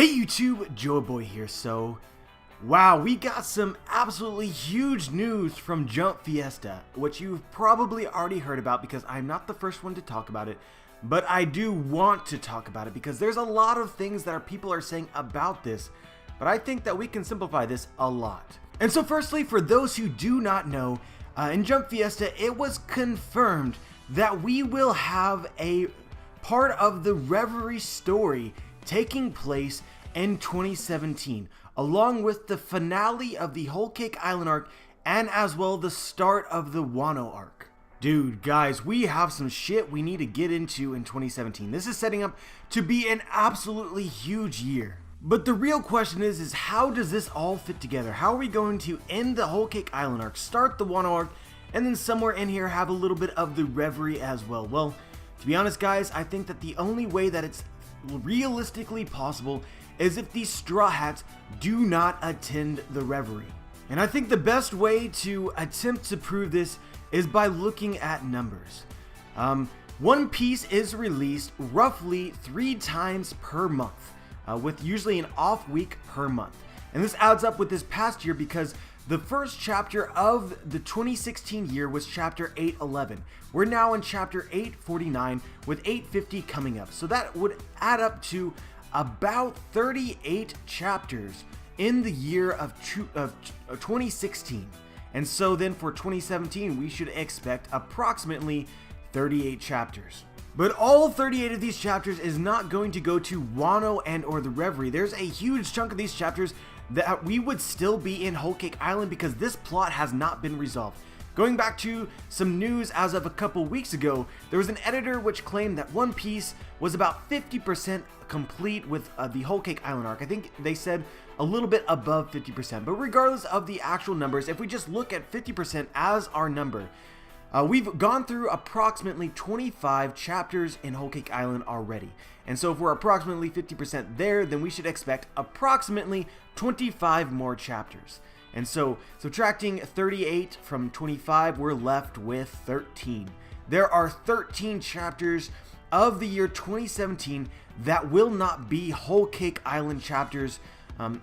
Hey YouTube, Joe Boy here. So, wow, we got some absolutely huge news from Jump Fiesta, which you've probably already heard about because I'm not the first one to talk about it, but I do want to talk about it because there's a lot of things that people are saying about this, but I think that we can simplify this a lot. And so firstly, for those who do not know, in Jump Fiesta, it was confirmed that we will have a part of the Reverie story taking place in 2017, along with the finale of the Whole Cake Island arc and as well the start of the Wano arc. Dude, guys, we have some shit we need to get into in 2017. This is setting up to be an absolutely huge year. But the real question is how does this all fit together? How are we going to end the Whole Cake Island arc, start the Wano arc, and then somewhere in here have a little bit of the Reverie as well? Well, to be honest, guys, I think that the only way that it's realistically possible is if these Straw Hats do not attend the Reverie. And I think the best way to attempt to prove this is by looking at numbers. One Piece is released roughly 3 times per month, with usually an off week per month. And this adds up with this past year because the first chapter of the 2016 year was chapter 811. We're now in chapter 849 with 850 coming up. So that would add up to about 38 chapters in the year of 2016. And so then for 2017, we should expect approximately 38 chapters. But all 38 of these chapters is not going to go to Wano and or the Reverie. There's a huge chunk of these chapters that we would still be in Whole Cake Island because this plot has not been resolved. Going back to some news as of a couple weeks ago, there was an editor which claimed that One Piece was about 50% complete with the Whole Cake Island arc. I think they said a little bit above 50%, but regardless of the actual numbers, if we just look at 50% as our number, we've gone through approximately 25 chapters in Whole Cake Island already. And so if we're approximately 50% there, then we should expect approximately 25 more chapters. And so subtracting 38 from 25, we're left with 13. There are 13 chapters of the year 2017 that will not be Whole Cake Island chapters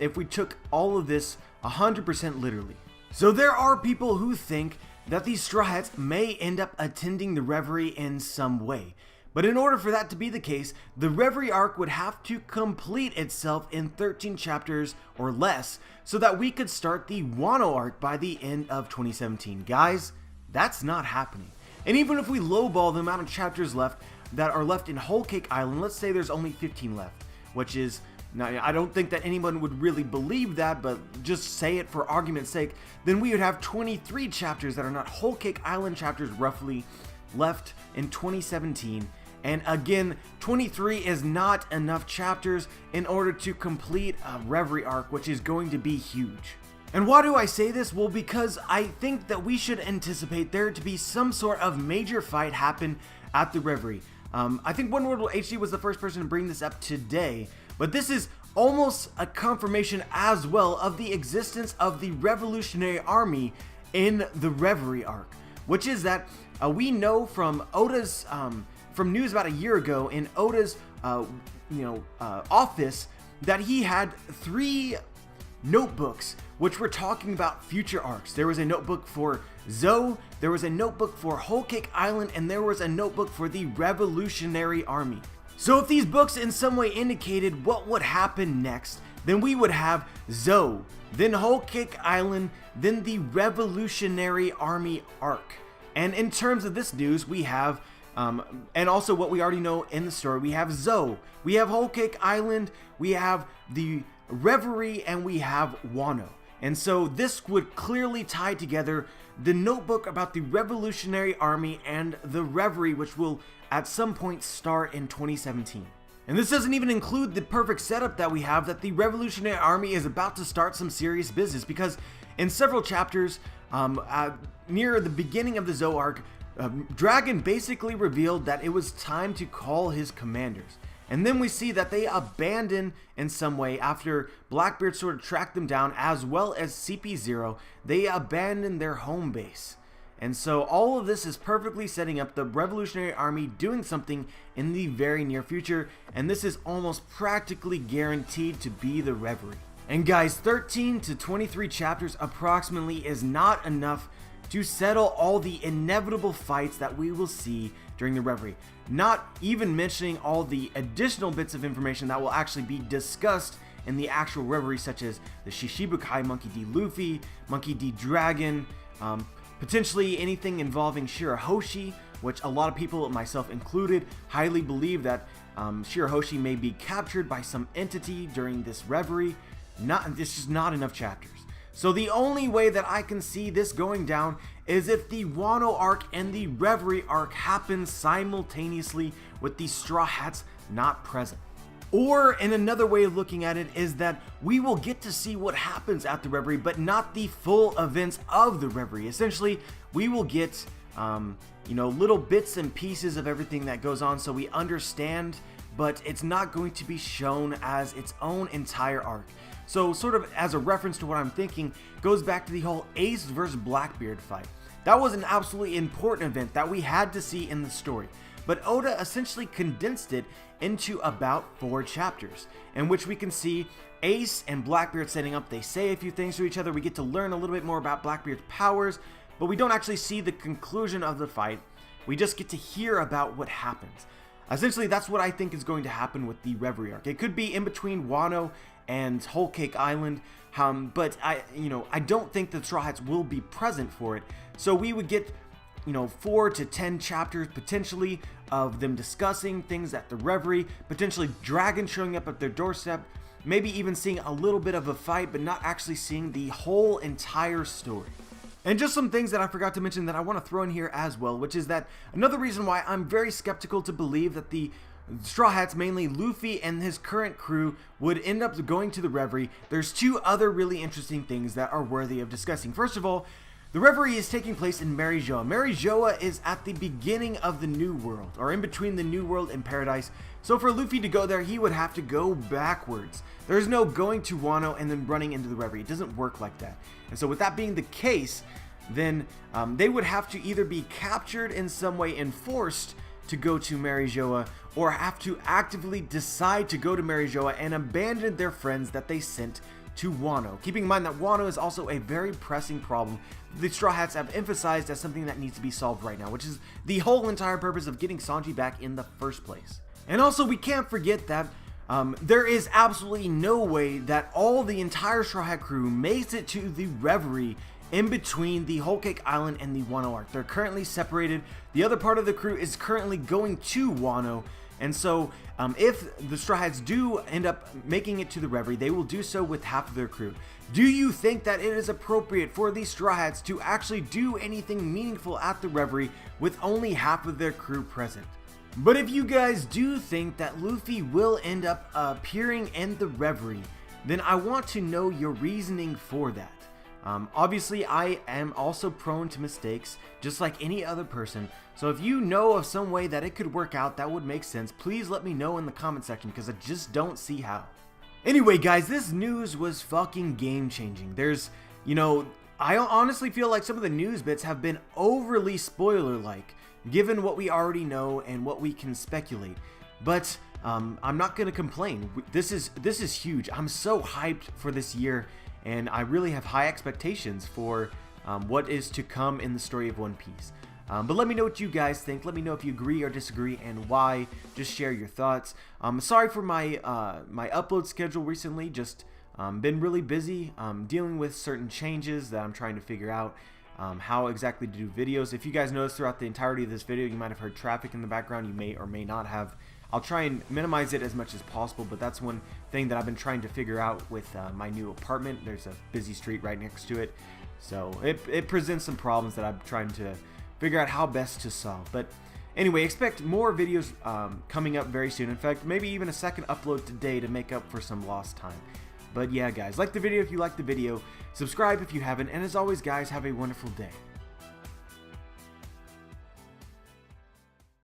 if we took all of this 100% literally. So there are people who think that these Straw Hats may end up attending the Reverie in some way. But in order for that to be the case, the Reverie arc would have to complete itself in 13 chapters or less so that we could start the Wano arc by the end of 2017. Guys, that's not happening. And even if we lowball the amount of chapters left that are left in Whole Cake Island, let's say there's only 15 left, which is, now I don't think that anyone would really believe that, but just say it for argument's sake, then we would have 23 chapters that are not Whole Cake Island chapters roughly left in 2017. And again, 23 is not enough chapters in order to complete a Reverie arc, which is going to be huge. And why do I say this? Well, because I think that we should anticipate there to be some sort of major fight happen at the Reverie. I think One World HD was the first person to bring this up today, but this is almost a confirmation as well of the existence of the Revolutionary Army in the Reverie arc, which is that we know from Oda's from news about a year ago in Oda's office that he had 3 notebooks which were talking about future arcs. There was a notebook for Zou, there was a notebook for Whole Cake Island, and there was a notebook for the Revolutionary Army. So if these books in some way indicated what would happen next, then we would have Zou, then Whole Cake Island, then the Revolutionary Army arc. And in terms of this news, we have and also what we already know in the story, we have Zou, we have Whole Cake Island, we have the Reverie, and we have Wano. And so this would clearly tie together the notebook about the Revolutionary Army and the Reverie, which will at some point start in 2017. And this doesn't even include the perfect setup that we have that the Revolutionary Army is about to start some serious business, because in several chapters near the beginning of the Zou arc, Dragon basically revealed that it was time to call his commanders. And then we see that they abandon in some way after Blackbeard sort of tracked them down, as well as CP0. They abandon their home base. And so all of this is perfectly setting up the Revolutionary Army doing something in the very near future, and this is almost practically guaranteed to be the Reverie. And guys, 13 to 23 chapters approximately is not enough to settle all the inevitable fights that we will see during the Reverie, not even mentioning all the additional bits of information that will actually be discussed in the actual Reverie, such as the Shishibukai Monkey D. Luffy, Monkey D. Dragon, potentially anything involving Shirahoshi, which a lot of people, myself included, highly believe that Shirahoshi may be captured by some entity during this Reverie. This is not enough chapters. So the only way that I can see this going down is if the Wano arc and the Reverie arc happen simultaneously with the Straw Hats not present. Or in another way of looking at it is that we will get to see what happens at the Reverie, but not the full events of the Reverie. Essentially, we will get, little bits and pieces of everything that goes on so we understand, but it's not going to be shown as its own entire arc. So sort of as a reference to what I'm thinking, goes back to the whole Ace versus Blackbeard fight. That was an absolutely important event that we had to see in the story, but Oda essentially condensed it into about 4 chapters, in which we can see Ace and Blackbeard setting up. They say a few things to each other. We get to learn a little bit more about Blackbeard's powers, but we don't actually see the conclusion of the fight. We just get to hear about what happens. Essentially, that's what I think is going to happen with the Reverie arc. It could be in between Wano and Whole Cake Island, but I don't think the Straw Hats will be present for it. So we would get 4 to 10 chapters potentially of them discussing things at the Reverie, potentially Dragon showing up at their doorstep, maybe even seeing a little bit of a fight, but not actually seeing the whole entire story. And just some things that I forgot to mention that I want to throw in here as well, which is that another reason why I'm very skeptical to believe that the Straw Hats, mainly Luffy and his current crew, would end up going to the Reverie. There's 2 other really interesting things that are worthy of discussing. First of all, the Reverie is taking place in Marijoa. Marijoa is at the beginning of the New World, or in between the New World and Paradise. So for Luffy to go there, he would have to go backwards. There's no going to Wano and then running into the Reverie. It doesn't work like that. And so with that being the case, then they would have to either be captured in some way and forced to go to Marijoa, or have to actively decide to go to Marijoa and abandon their friends that they sent to Wano. Keeping in mind that Wano is also a very pressing problem the Straw Hats have emphasized as something that needs to be solved right now, which is the whole entire purpose of getting Sanji back in the first place. And also, we can't forget that there is absolutely no way that all the entire Straw Hat crew makes it to the Reverie in between the Whole Cake Island and the Wano arc. They're currently separated. The other part of the crew is currently going to Wano, and so if the Straw Hats do end up making it to the Reverie, they will do so with half of their crew. Do you think that it is appropriate for the Straw Hats to actually do anything meaningful at the Reverie with only half of their crew present? But if you guys do think that Luffy will end up appearing in the Reverie, then I want to know your reasoning for that. Obviously, I am also prone to mistakes, just like any other person, so if you know of some way that it could work out that would make sense, please let me know in the comment section, because I just don't see how. Anyway guys, this news was fucking game changing. I honestly feel like some of the news bits have been overly spoiler-like, given what we already know and what we can speculate, but I'm not gonna complain. This is huge. I'm so hyped for this year, and I really have high expectations for what is to come in the story of One Piece. But let me know what you guys think. Let me know if you agree or disagree and why. Just share your thoughts. Sorry for my my upload schedule recently. Just been really busy dealing with certain changes that I'm trying to figure out how exactly to do videos. If you guys notice throughout the entirety of this video, you might have heard traffic in the background. You may or may not have. I'll try and minimize it as much as possible, but that's one thing that I've been trying to figure out with my new apartment. There's a busy street right next to it, so it presents some problems that I'm trying to figure out how best to solve. But anyway, expect more videos coming up very soon. In fact, maybe even a second upload today to make up for some lost time. But yeah guys, like the video if you liked the video, subscribe if you haven't, and as always guys, have a wonderful day.